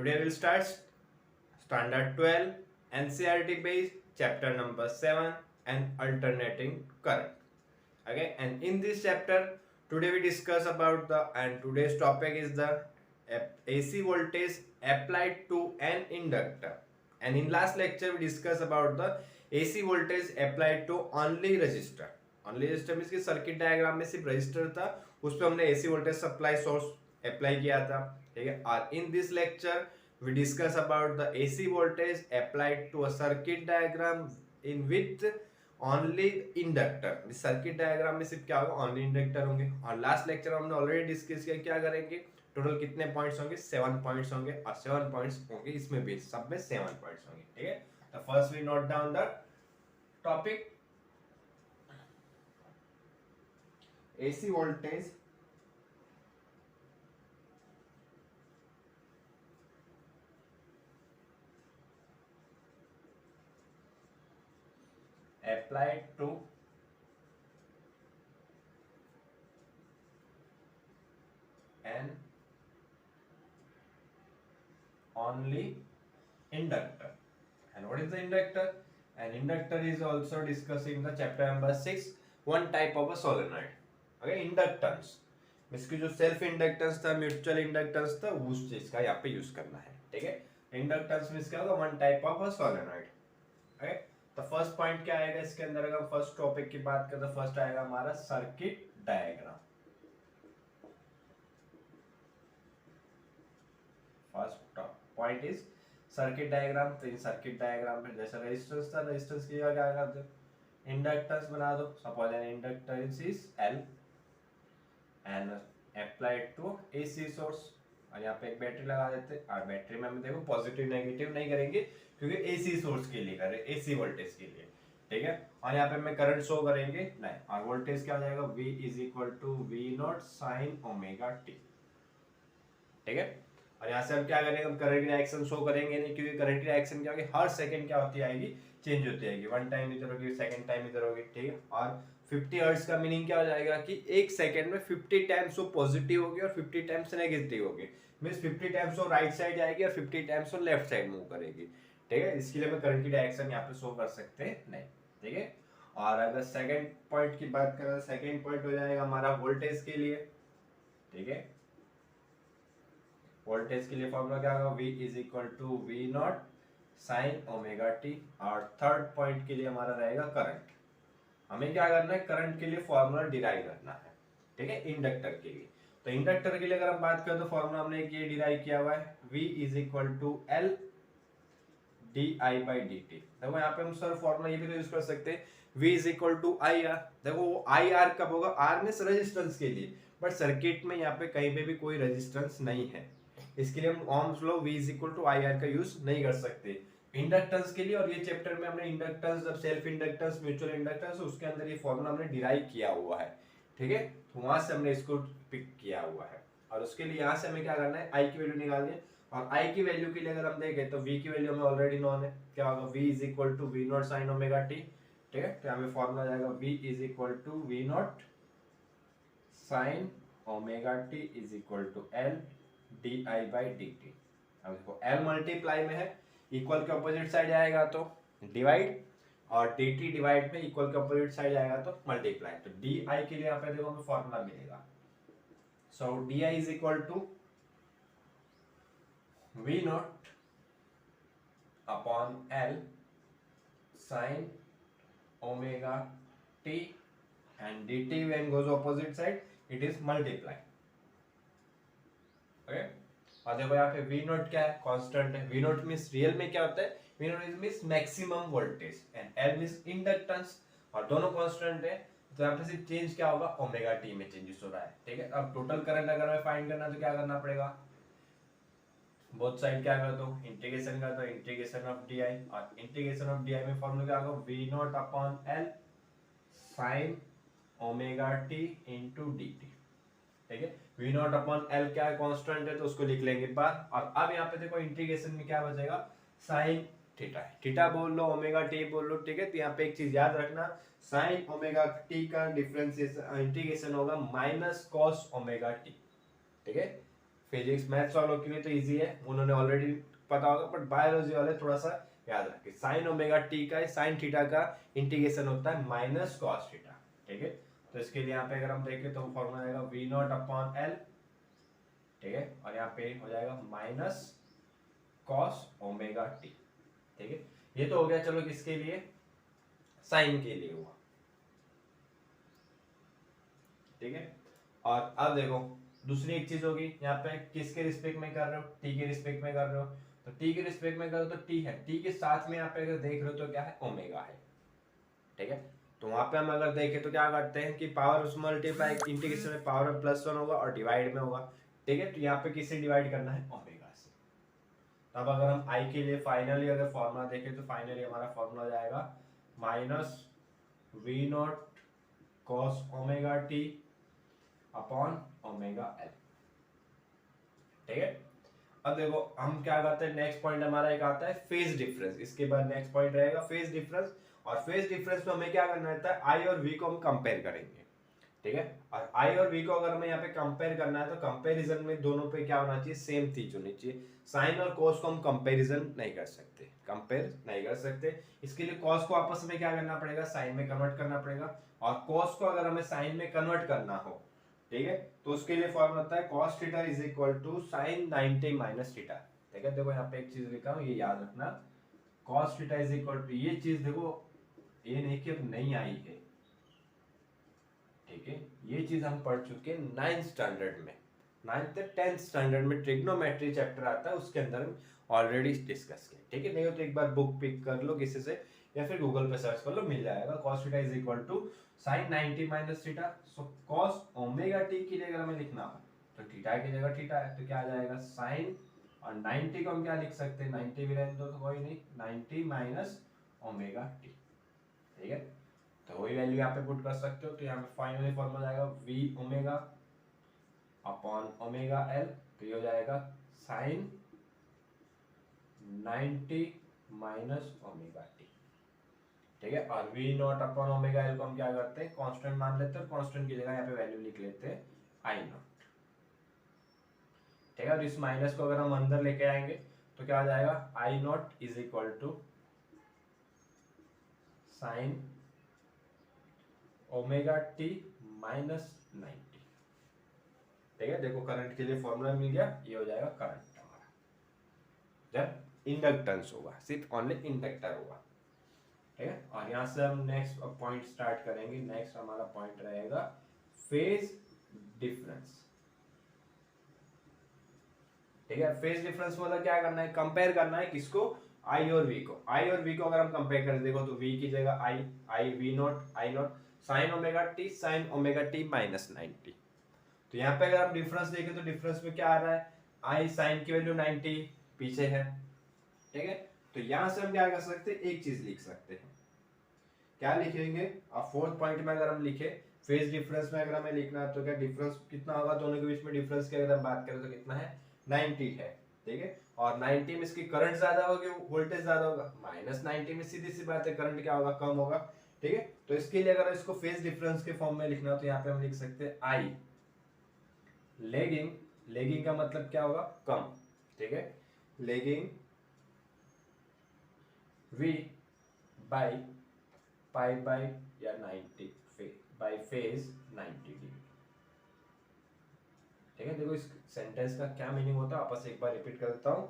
Today we'll start standard 12 NCERT based chapter number 7 and alternating current. Okay, and in this chapter today we discuss about the and today's topic is the AC voltage applied to an inductor. And in last lecture we discuss about the AC voltage applied to only resistor. only resistor means कि circuit diagram में सिर्फ register था, उस पर हमने AC voltage supply source apply किया था. ठीक है. और in this lecture we discuss about the AC voltage applied to a circuit diagram in which only inductor. Circuit diagram में सिर्फ क्या होगा, ओनली इंडक्टर होंगे. और लास्ट लेक्चर हमने ऑलरेडी डिस्कस किया क्या करेंगे, टोटल कितने पॉइंट्स होंगे, 7 पॉइंट्स होंगे. और 7 पॉइंट्स होंगे इसमें भी, सब में 7 पॉइंट्स होंगे. ठीक है. तो first we note down the topic. AC voltage applied to an only inductor. And what is the inductor? An inductor is also discussed in the chapter number 6, one type of a solenoid. Okay, inductance means की जो self inductance था, mutual inductance था, उस चीज का यहाँ पे use करना है. ठीक है. इंडक्टेंस मीन्स क्या होगा, one type of a solenoid. Okay. तो फर्स्ट पॉइंट क्या आएगा इसके अंदर, अगर फर्स्ट टॉपिक की बात करें तो फर्स्ट आएगा हमारा circuit diagram. First point is circuit diagram. तो इन सर्किट डायग्राम में जैसे रेजिस्टेंस था, रेजिस्टेंस की जगह क्या कर दो, इंडक्टेंस बना दो. Suppose an inductance is L and applied to AC source. और यहाँ पे एक बैटरी लगा देते हैं. और बैटरी में हम देखो पॉजिटिव नेगेटिव नहीं करेंगे क्योंकि AC सोर्स के लिए कर रहे, AC वोल्टेज के लिए. ठीक है. और यहाँ पे हमें करंट शो करेंगे नहीं. और वोल्टेज क्या हो जाएगा, V is equal to V0 sine omega T. ठीक है. और यहाँ से हम क्या करेंगे, हम करंट की डायरेक्शन शो करेंगे नहीं, क्योंकि करंट की डायरेक्शन क्या होगी, हर सेकंड क्या होती आएगी, चेंज होती आएगी. वन टाइम इधर होगी, सेकंड टाइम इधर होगी. ठीक है. और 50 हर्ट्ज का मीनिंग क्या हो जाएगा कि एक सेकंड में 50 टाइम्स वो पॉजिटिव होगी और 50 टाइम्स नेगेटिव होगी. मींस 50 टाइम्स वो राइट साइड जाएगी और 50 टाइम्स वो लेफ्ट साइड मूव करेगी. ठीक है. इसके लिए मैं करंट की डायरेक्शन यहाँ पे शो कर सकते हैं नहीं. ठीक है. और अगर सेकंड पॉइंट की बात करें, सेकंड पॉइंट हो जाएगा हमारा वोल्टेज के लिए. ठीक है. वोल्टेज के लिए फॉर्मूला क्या होगा, V is equal to V0 sine omega T. और थर्ड पॉइंट के लिए हमारा रहेगा करंट. हमें क्या करना है, करंट के लिए फॉर्मूला डिराइव करना है. ठीक है. इंडक्टर के लिए. तो इंडक्टर के लिए अगर हम बात करें तो फॉर्मूला हमने ये डिराइव किया हुआ है, V is equal to L di by dt. देखो यहाँ पे हम सर फॉर्मूला ये भी तो यूज कर सकते हैं, V is equal to IR. देखो वो IR कब होगा, R में रेजिस्टेंस के लिए, बट सर्किट में यहाँ पे कहीं पे भी कोई रेजिस्टेंस नहीं है, इसके लिए हम Ohm's law V is equal to IR का यूज नहीं कर सकते इंडक्टेंस के लिए. और ये चैप्टर में हमने इंडक्टेंस, जब सेल्फ इंडक्टेंस, म्यूचुअल इंडक्टेंस, उसके अंदर ये फॉर्मूला हमने डिराइव किया हुआ है. ठीक है. तो वहां से हमने इसको पिक किया हुआ है. और उसके लिए यहाँ से हमें क्या करना है, I की वैल्यू निकालनी है. और I की वैल्यू के लिए अगर हम देखें तो V की वैल्यू हमें ऑलरेडी नोन है. क्या होगा, V is equal to V0 sine omega T. ठीक है. तो हमें फॉर्मूला जाएगा V is equal to V0 sine omega T is equal to L di by dt. अब देखो L मल्टीप्लाई में है, इक्वल के अपोजिट साइड आएगा तो डिवाइड, और dt डिवाइड में इक्वल के अपोजिट साइड आएगा तो मल्टीप्लाई. तो di के लिए यहाँ पे देखो हमें फॉर्मूला मिलेगा. So di is equal to V0 upon L sine omega t and dt when goes opposite side it is multiply. Okay. और देखो यहाँ पे V0 क्या है, कांस्टेंट है. V0 मींस रियल में क्या होता है, V0 means maximum voltage and L means inductance, और दोनों कांस्टेंट है. तो यहाँ पे सिर्फ चेंज क्या होगा, ओमेगा टी में चेंजेस हो रहा है. ठीक है. अब टोटल करंट अगर हमें फाइंड करना तो क्या करना पड़ेगा, बोथ साइड क्या कर दो, इंटीग्रेशन कर दो, इंटीग्रेशन ऑफ डी आई. और इंटीग्रेशन ऑफ डी आई में फॉर्मूला क्या होगा, V0 upon L sine omega T into D T. ठीक है. V0 अपॉन L क्या है, कांस्टेंट है, तो उसको लिख लेंगे बार. और अब यहाँ पे देखो इंटीग्रेशन में क्या बचेगा, साइन थीटा. थीटा बोल लो, ओमेगा टी बोल लो. ठीक है. तो यहाँ पे एक चीज याद रखना, साइन ओमेगा टी का डिफरेंशिएशन इंटीग्रेशन होगा माइनस कॉस ओमेगा टी. ठीक है. फिजिक्स मैथ्स वालों के लिए तो इजी है, उन्होंने ऑलरेडी पता होगा, बट बायोलॉजी वाले थोड़ा सा याद रखें। साइन ओमेगा टी का, साइन थीटा का इंटीग्रेशन होता है माइनस कॉस थीटा, ठीक है। तो इसके लिए यहाँ पे अगर हम देखें तो फॉर्मूला आएगा वी नॉट अपॉन एल, ठीक है, और यहाँ पे हो जाएगा माइनस कॉस ओमेगा टी, ठीक है। ये तो हो गया, चलो किसके लिए, साइन के लिए हुआ, ठीक है। और अब देखो दूसरी एक चीज होगी, यहाँ पे किसके रिस्पेक्ट में कर रहे हो, टी के रिस्पेक्ट में कर रहे हो, तो टी के रिस्पेक्ट में करो तो टी है, टी के साथ में यहाँ पे अगर देख रहे हो तो क्या है, ओमेगा है, ठीक है। तो वहां पे हम अगर देखें तो क्या करते हैं कि पावर उस मल्टीप्लाई इंटीग्रेशन में पावर में +1 होगा और डिवाइड में होगा, ठीक है। तो यहाँ पे किससे डिवाइड करना है, ओमेगा से। तब अगर हम आई के लिए फाइनली अगर फॉर्मूला देखें तो फाइनली हमारा फॉर्मूला जाएगा minus V naught cos omega t upon omega L, ठीक है। अब देखो हम क्या करते हैं, नेक्स्ट पॉइंट हमारा एक आता है फेज डिफरेंस, इसके बाद नेक्स्ट पॉइंट रहेगा फेज डिफरेंस। और फेज डिफरेंस में हमें क्या करना रहता है, आई और वी को हम कंपेयर करेंगे, ठीक है। और आई और वी को अगर हमें यहाँ पे कंपेयर करना है तो कंपैरिजन में दोनों पे क्या होना चाहिए, सेम चीज होनी चाहिए। साइन और कोस को हम कंपैरिजन नहीं कर सकते, कंपेयर नहीं कर सकते। इसके लिए कॉस को आपस में क्या करना पड़ेगा, साइन में कन्वर्ट करना पड़ेगा, और कॉस को अगर हमें साइन में कन्वर्ट करना हो, ठीक है, तो उसके लिए फॉर्मूला होता है cos theta is equal to sine 90 minus theta, ठीक है। देखो यहाँ पे एक चीज लिखा हूँ, ये याद रखना, cos theta is equal to, ये चीज देखो, ये नहीं कि अब नहीं आई है, ठीक है, ये चीज हम पढ़ चुके हैं 9th स्टैंडर्ड में, 9th 10th स्टैंडर्ड में ट्रिग्नोमेट्री चैप्टर आता है, उसके अंदर ऑलरेडी डिस्कस किया, ठीक है। नहीं हो तो एक बार बुक पिक कर लो किसी से या फिर गूगल पे सर्च कर लो, मिल जाएगा। cos theta is equal to sine 90 minus theta. So cos omega t के लिए अगर हमें लिखना हो तो थीटा की जगह थीटा है, तो क्या आ जाएगा साइन, और 90 को हम क्या लिख सकते हैं, 90 भी रहने दो तो कोई नहीं, 90 माइनस ओमेगा टी, ठीक है। तो वही वैल्यू यहाँ पे पुट कर सकते हो, तो यहाँ पे फाइनली फॉर्मूला आएगा V omega upon omega L, तो ये हो जाएगा साइन 90 माइनस ओमेगा टी, ठीक है। और V naught upon omega L को हम क्या करते हैं, कांस्टेंट मान लेते हैं, और कांस्टेंट की जगह यहाँ पे वैल्यू लिख लेते हैं आई नॉट, ठीक है। और इस माइनस को अगर हम अंदर लेके आएंगे तो क्या आ जाएगा, I naught is equal to sine omega T minus 90, ठीक है। देखो करंट के लिए फॉर्मूला मिल गया, ये हो जाएगा करंट हमारा जब इंडक्टेंस होगा, सिर्फ ओनली इंडक्टर होगा, ठीक है। और यहाँ से हम नेक्स्ट पॉइंट स्टार्ट करेंगे। नेक्स्ट हमारा पॉइंट रहेगा फेज डिफरेंस, ठीक है। फेज डिफरेंस मतलब क्या करना है, कंपेयर करना है किसको, आई और वी को। आई और वी को अगर हम कंपेयर करें, देखो तो वी की जगह I, I V naught, I naught sine omega t, sine omega T minus 90। तो यहाँ पे अगर हम डिफरेंस देखें तो डिफरेंस में क्या आ रहा है, आई साइन की वैल्यू 90 पीछे है, ठीक है। तो यहाँ से हम क्या कर सकते हैं, एक चीज लिख सकते हैं, क्या लिखेंगे, अब फोर्थ पॉइंट में अगर हम लिखे फेज डिफरेंस में अगर हमें लिखना है तो क्या डिफरेंस कितना होगा, दोनों के बीच में डिफरेंस की अगर हम बात करें तो कितना है, 90 है, ठीक है। और 90 में इसकी करंट ज्यादा होगी, वोल्टेज ज्यादा होगा, माइनस 90 में सीधी सी बात है करंट क्या होगा, कम होगा, ठीक है। तो इसके लिए अगर इसको फेज डिफरेंस के फॉर्म में लिखना हो तो यहाँ पे हम लिख सकते हैं आई लेगिंग, लेगिंग का मतलब क्या होगा, कम, ठीक है, lagging V by pi by या 90 बाई फेज 90 डिग्री, ठीक है। देखो इस सेंटेंस का क्या मीनिंग होता है, आपस एक बार रिपीट कर देता हूँ।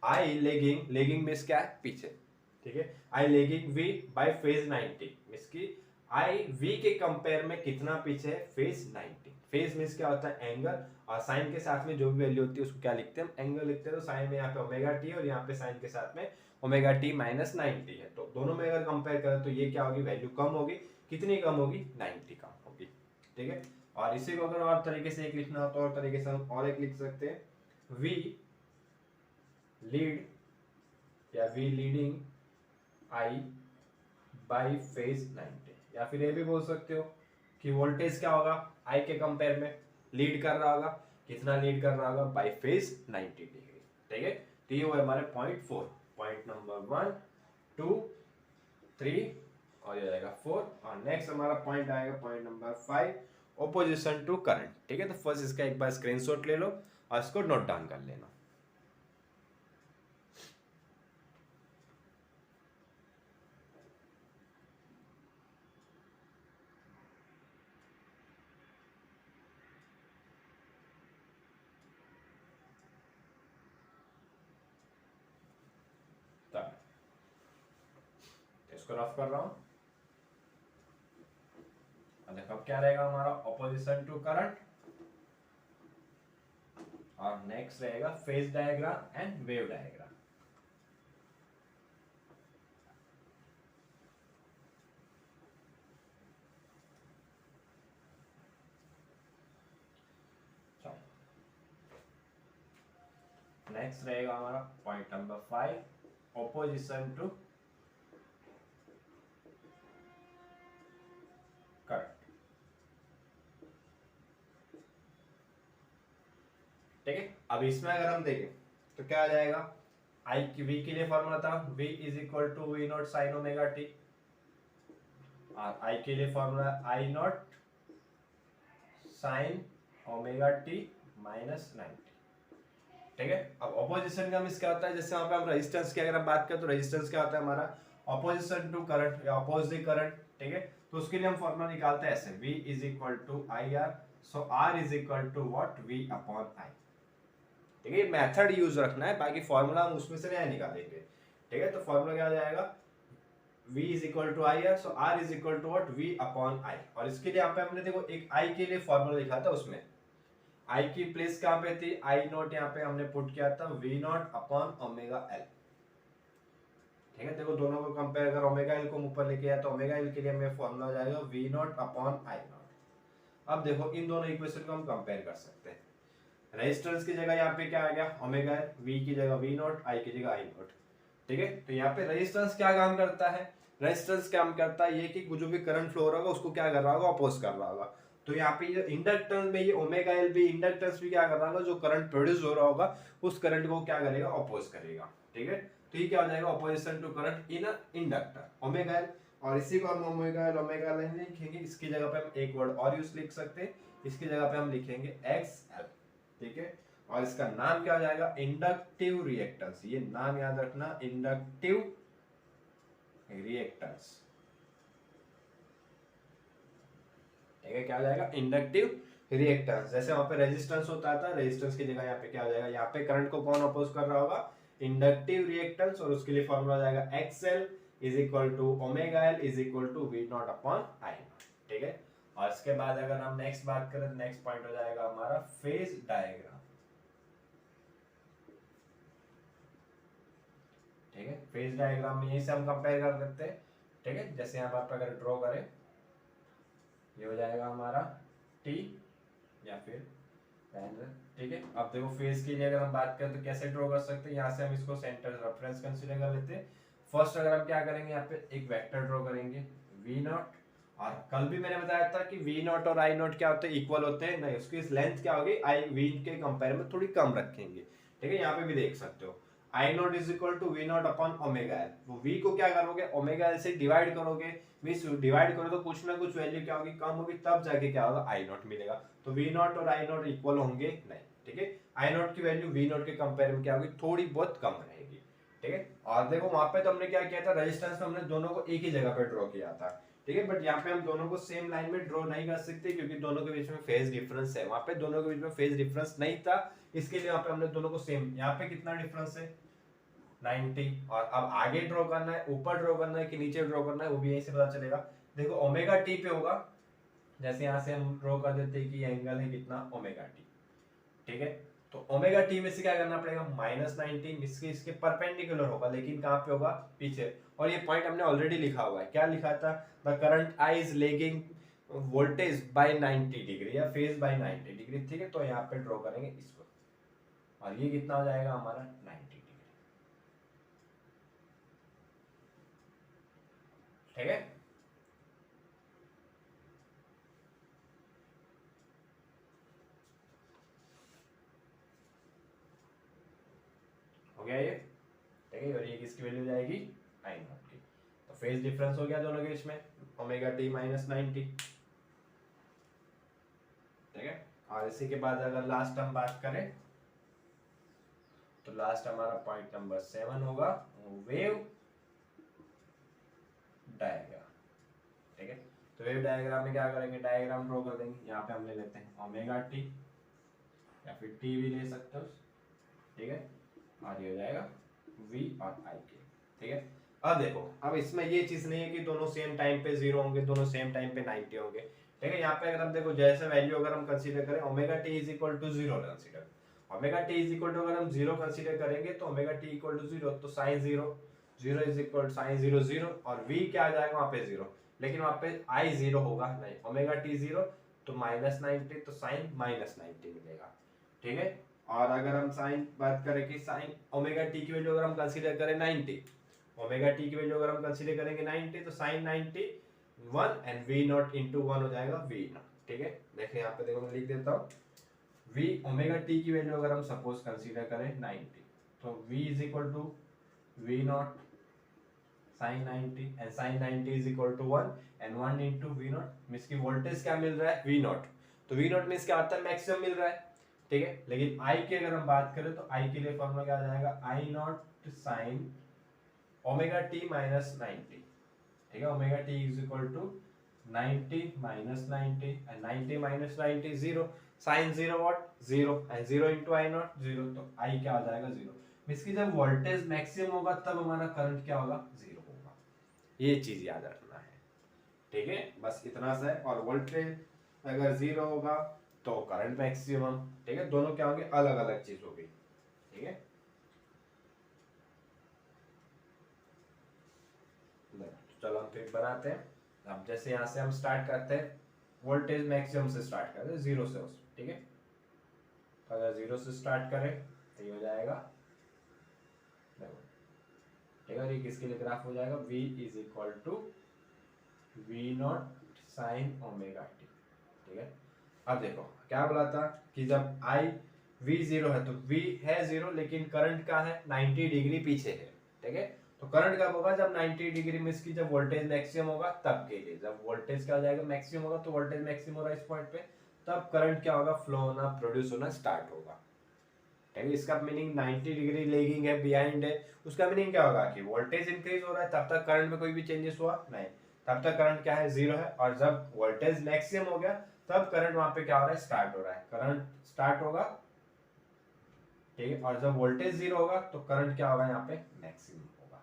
आई लेगिंग, लेगिंग मीन्स क्या है, पीछे, ठीक है। I lagging V by phase 90 means की आई वी के कंपेयर में कितना पीछे है, फेज 90। फेज मीन्स क्या होता है, एंगल, और साइन के साथ में जो भी वैल्यू होती है उसको क्या लिखते हैं, हम एंगल लिखते हैं। तो साइन में यहाँ पे ओमेगा टी और यहाँ पे साइन के साथ में ओमेगा टी माइनस 90 है, तो दोनों में अगर कंपेयर करें तो ये क्या होगी, वैल्यू कम होगी, कितनी कम होगी, 90 कम होगी, ठीक है। और इसी को अगर और तरीके से एक लिखना हो तो और तरीके से हम और एक लिख सकते हैं, वी लीड या V leading I by phase 90, या फिर ये भी बोल सकते हो कि वोल्टेज क्या होगा, आई के कंपेयर में लीड कर रहा होगा, कितना लीड कर रहा होगा, बाई फेज 90 डिग्री, ठीक है। तो ये हुआ हमारे पॉइंट 4, पॉइंट नंबर 1 2 3 और ये जाएगा 4। और नेक्स्ट हमारा पॉइंट आएगा point number 5, opposition to current, ठीक है। तो फर्स्ट इसका एक बार स्क्रीनशॉट ले लो और इसको नोट डाउन कर लेना। इसको रफ कर रहा हूं। देखो अब क्या रहेगा हमारा ऑपोजिशन टू करंट, और नेक्स्ट रहेगा phase diagram and wave diagram. Next रहेगा हमारा point number 5, opposition to current. ठीक है, अब इसमें अगर हम देखें तो क्या आ जाएगा, आई की वी के लिए फॉर्मूला था v is equal to V naught sine omega T, और आई के लिए formula I naught sine omega T minus 90। ठीक है, अब ऑपोजिशन का मींस क्या होता है, जैसे वहां पे हम रेजिस्टेंस की अगर हम बात करें तो रेजिस्टेंस क्या होता है हमारा ऑपोजिशन टू करंट या अपोजिट करंट। ठीक है, तो उसके लिए हम फॉर्मूला निकालते हैं ऐसे, v is equal to I R, so r is equal to what v upon I. ठीक है, मेथड यूज रखना है, बाकी फॉर्मूला हम उसमें से नहीं निकालेंगे। ठीक है, तो फॉर्मूला क्या आ जाएगा, v is equal to I R, so r is equal to what v upon I. और इसके लिए यहाँ पे हमने देखो एक i के लिए फॉर्मूला लिखा था, उसमें i की प्लेस कहाँ पे थी, आई नॉट यहाँ पे हमने पुट किया था v not upon omega L. ठीक है, देखो दोनों को कंपेयर अगर ओमेगा एल को ऊपर लेके आया तो ओमेगा एल के लिए हमें फॉर्मूला हो जाएगा v not upon I not. अब देखो इन दोनों इक्वेशन को हम कंपेयर कर सकते हैं। रेजिस्टेंस की जगह यहाँ पे क्या आ गया ओमेगा एल, v की जगह v नॉट, i की जगह आई नॉट। ठीक है, तो यहाँ पे रेजिस्टेंस क्या काम करता है, रेजिस्टेंस काम करता है ये कि जो भी करंट फ्लो हो रहा होगा उसको क्या कर रहा होगा, अपोज कर रहा होगा। तो यहाँ पे ये इंडक्टेंस में ये ओमेगा एल भी, इंडक्टेंस भी क्या कर रहा होगा, जो करंट प्रोड्यूस हो रहा होगा उस करंट को क्या करेगा, अपोज करेगा। ठीक है, तो ये क्या हो जाएगा, opposition to current in inductor omega L. और इसी को हम ओमेगा एल नहीं लिखेंगे, इसकी जगह पे हम एक वर्ड और यूज लिख सकते हैं, इसकी जगह पे हम लिखेंगे एक्स एल। ठीक है, और इसका नाम क्या हो जाएगा, इंडक्टिव रिएक्टेंस। ये नाम याद रखना, इंडक्टिव रिएक्टेंस। ठीक है, क्या हो जाएगा, इंडक्टिव रिएक्टेंस। जैसे वहां पे रेजिस्टेंस होता था, रेजिस्टेंस की जगह यहाँ पे क्या हो जाएगा, यहाँ पे करंट को कौन अपोज कर रहा होगा, इंडक्टिव रिएक्टेंस, और उसके लिए फॉर्मूला हो जाएगा XL is equal to omega L is equal to V naught upon I naught. ठीक है, और इसके बाद अगर हम नेक्स्ट बात करें तो नेक्स्ट पॉइंट हो जाएगा हमारा फेज डायग्राम। ठीक है, फेज डायग्राम में यही से हम कंपेयर कर सकते हैं। ठीक है, जैसे यहाँ पर अगर ड्रॉ करें, ये हो जाएगा हमारा टी या फिर पैरेलल। ठीक है, अब देखो फेज के लिए अगर हम बात करें तो कैसे ड्रॉ कर सकते हैं, यहाँ से हम इसको सेंटर रेफरेंस कंसीडर कर लेते हैं। फर्स्ट अगर हम क्या करेंगे, यहाँ पे एक वेक्टर ड्रॉ करेंगे वी नॉट, और कल भी मैंने बताया था कि वी नॉट और आई नॉट क्या होते हैं, इक्वल होते हैं नहीं, उसकी लेंथ क्या होगी, आई वी के कंपेयर में थोड़ी कम रखेंगे। ठीक है, यहाँ पे भी देख सकते हो I naught is equal to V naught upon omega L. वो वी को क्या करोगे, ओमेगा एल से डिवाइड करोगे, मींस डिवाइड करो तो कुछ ना कुछ वैल्यू क्या होगी, कम होगी, तब जाके क्या होगा, आई नॉट मिलेगा। तो वी नॉट और आई नॉट इक्वल होंगे नहीं। ठीक है, आई नॉट की वैल्यू वी नॉट के कंपेयर में क्या होगी, थोड़ी बहुत कम रहेगी। ठीक है, और देखो वहां पे तो हमने क्या किया था, रेजिस्टेंस में हमने दोनों को एक ही जगह पे ड्रॉ किया था। ठीक है, बट यहाँ पे हम दोनों को सेम लाइन में ड्रॉ नहीं कर सकते क्योंकि दोनों के बीच में फेज डिफरेंस है। वहां पे दोनों के बीच में फेज डिफरेंस नहीं था, इसके लिए यहाँ पे हमने दोनों को सेम, यहाँ पे कितना डिफरेंस है 90, और अब आगे ड्रॉ करना है, ऊपर ड्रॉ करना है कि नीचे ड्रॉ करना है, वो भी यहीं से पता चलेगा। देखो ओमेगा टी पे होगा, जैसे यहाँ से हम ड्रॉ कर देते हैं कि एंगल है कितना, ओमेगा टी। ठीक है, तो ओमेगा टी में से क्या करना पड़ेगा, -90, इसके परपेंडिकुलर होगा, लेकिन कहाँ पे होगा, पीछे। और ये पॉइंट हमने ऑलरेडी लिखा हुआ है, क्या लिखा था, the current I is lagging voltage by 90 degree या फेज बाय 90 डिग्री। ठीक है, तो यहाँ पे ड्रॉ करेंगे इसको, और ये कितना हो जाएगा हमारा 90 डिग्री। ठीक है, हो गया ये। ठीक है, और ये किसकी वैल्यू जाएगी, आई नॉट की। तो फेज डिफरेंस हो गया दोनों के बीच में, ओमेगा टी -90। ठीक है, और इसी के बाद अगर लास्ट हम बात करें तो लास्ट हमारा पॉइंट नंबर 7 होगा वेव डायग्राम। ठीक है, तो वेव डायग्राम में क्या करेंगे, डायग्राम ड्रॉ कर देंगे। यहाँ पे हम ले लेते हैं ओमेगा टी या फिर टी भी ले सकते हो। ठीक है, और ये हो जाएगा वी और आई के। ठीक है, अब देखो, अब इसमें ये चीज नहीं है कि दोनों सेम टाइम पे 0 होंगे, दोनों सेम टाइम पे 90 होंगे। ठीक है, यहाँ पे अगर हम देखो जैसे वैल्यू अगर हम कंसीडर करें omega T is equal to 0 consider, omega T is equal to अगर हम 0 कंसीडर करेंगे तो ओमेगा टी इक्वल टू 0, तो साइन 0 इज इक्वल साइन 0 और v क्या आ जाएगा वहां पे 0, लेकिन वहां पे i 0 होगा नहीं, ओमेगा टी 0 तो -90, तो साइन -90 मिलेगा। ठीक है, और अगर हम साइन बात करें कि साइन ओमेगा टी की वैल्यू अगर हम कंसीडर करें 90, ओमेगा टी की वैल्यू अगर हम कंसीडर करेंगे 90, तो sine 90 1 and v naught into 1 हो जाएगा v नॉट। ठीक है, देखिए यहाँ पे देखो मैं लिख देता हूँ, v ओमेगा टी की वैल्यू अगर हम सपोज कंसीडर करें 90, तो v is equal to v naught sine 90 and sine 90 is equal to 1 and 1 into v naught means की वोल्टेज क्या मिल रहा है v नॉट, तो v नॉट मींस क्या आता है मैक्सिमम मिल रहा है। ठीक है, लेकिन I की अगर हम बात करें तो I के लिए फॉर्मूला क्या आ जाएगा, I naught sine omega T minus 90। ठीक है, omega T is equal to 90 minus 90 and 90 minus 90 0, sine 0 what 0 and 0 into I naught 0, तो I क्या आ जाएगा 0। मींस की जब वोल्टेज मैक्सिमम होगा तब हमारा करंट क्या होगा 0 होगा, ये चीज याद रखना है। ठीक है, बस इतना सा है, और वोल्टेज अगर 0 होगा तो करंट मैक्सिमम। ठीक है, दोनों क्या होंगे, अलग अलग चीज होगी। ठीक है, चलो हम फिर बनाते हैं। अब जैसे यहाँ से हम स्टार्ट करते हैं, वोल्टेज मैक्सिमम से स्टार्ट करते हैं 0 से उस। ठीक है, तो अगर 0 से स्टार्ट करें तो ये हो जाएगा, ठीक है, और ये किसके लिए ग्राफ हो जाएगा, v is equal to v naught sine omega T. ठीक है, अब देखो क्या बोला था कि जब I v 0 है तो v है 0 लेकिन करंट का है 90 डिग्री पीछे है। ठीक है, तो करंट कब होगा, जब 90 डिग्री मींस की जब वोल्टेज मैक्सिमम होगा तब के लिए, जब वोल्टेज क्या हो जाएगा मैक्सिमम होगा, तो वोल्टेज मैक्सिमम हो रहा है इस पॉइंट पे, तब करंट क्या होगा, फ्लो होना, प्रोड्यूस होना स्टार्ट होगा। ठीक है, इसका मीनिंग 90 डिग्री लेगिंग है, बिहाइंड है, उसका मीनिंग क्या होगा कि वोल्टेज इंक्रीज हो रहा है, तब तक करंट में कोई भी चेंजेस हुआ नहीं, तब तक करंट क्या है 0 है, और जब वोल्टेज मैक्सिमम हो गया तब करंट वहां पे क्या हो रहा है, स्टार्ट हो रहा है, करंट स्टार्ट होगा। ठीक है, और जब वोल्टेज 0 होगा तो करंट क्या होगा यहाँ पे मैक्सिमम होगा।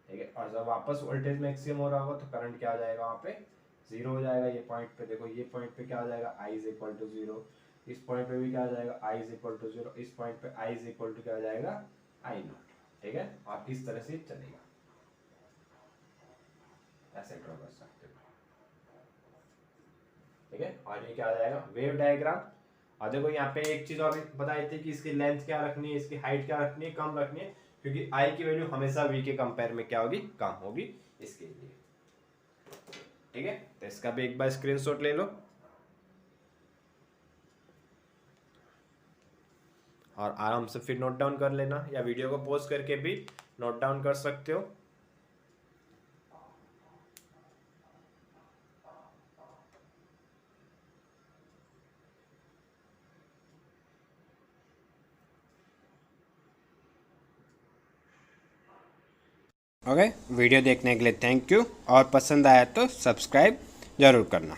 ठीक है, और जब वापस वोल्टेज मैक्सिमम हो रहा होगा तो करंट क्या हो जाएगा वहां पे 0 हो जाएगा। ये पॉइंट पे देखो, ये पॉइंट पे क्या हो जाएगा, I इज इक्वल टू 0, इस पॉइंट पे भी क्या हो जाएगा, I इज इक्वल टू 0, इस पॉइंट पे I इज इक्वल टू क्या हो जाएगा I नॉट। ठीक है, और इस तरह से चलेगा, ऐसे ड्रॉ कर सकते हो। ठीक है, और ये क्या आ जाएगा वेव डायग्राम। और देखो यहाँ पे एक चीज और बताई थी कि इसकी लेंथ क्या रखनी है, इसकी हाइट क्या रखनी है, कम रखनी है, क्योंकि I की वैल्यू हमेशा V के कंपेयर में क्या होगी, कम होगी, इसके लिए। ठीक है, तो इसका भी एक बार स्क्रीनशॉट ले लो और आराम से फिर नोट डाउन कर लेना, या वीडियो को पॉज करके भी नोट डाउन कर सकते हो। ओके, वीडियो देखने के लिए थैंक यू, और पसंद आया तो सब्सक्राइब ज़रूर करना।